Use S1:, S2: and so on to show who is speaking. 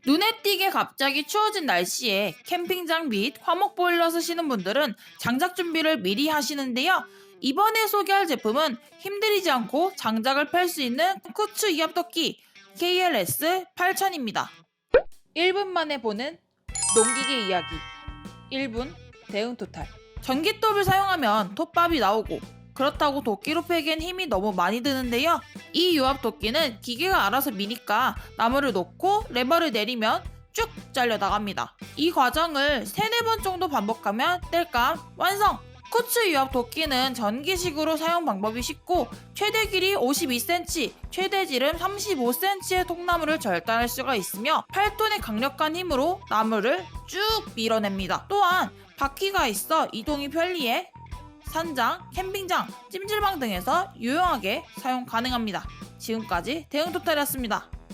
S1: 눈에 띄게 갑자기 추워진 날씨에 캠핑장 및 화목 보일러 쓰시는 분들은 장작 준비를 미리 하시는데요. 이번에 소개할 제품은 힘들이지 않고 장작을 펼 수 있는 쿠츠 이압도끼 KLS 8000입니다. 1분 만에 보는 농기계 이야기. 1분 대응 토탈. 전기톱을 사용하면 톱밥이 나오고, 그렇다고 도끼로 패기엔 힘이 너무 많이 드는데요. 이 유압 도끼는 기계가 알아서 미니까 나무를 놓고 레버를 내리면 쭉 잘려 나갑니다. 이 과정을 3-4번 정도 반복하면 땔감 완성! 쿠츠 유압 도끼는 전기식으로 사용 방법이 쉽고 최대 길이 52cm, 최대 지름 35cm의 통나무를 절단할 수가 있으며 8톤의 강력한 힘으로 나무를 쭉 밀어냅니다. 또한 바퀴가 있어 이동이 편리해 산장, 캠핑장, 찜질방 등에서 유용하게 사용 가능합니다. 지금까지 대응토탈이었습니다.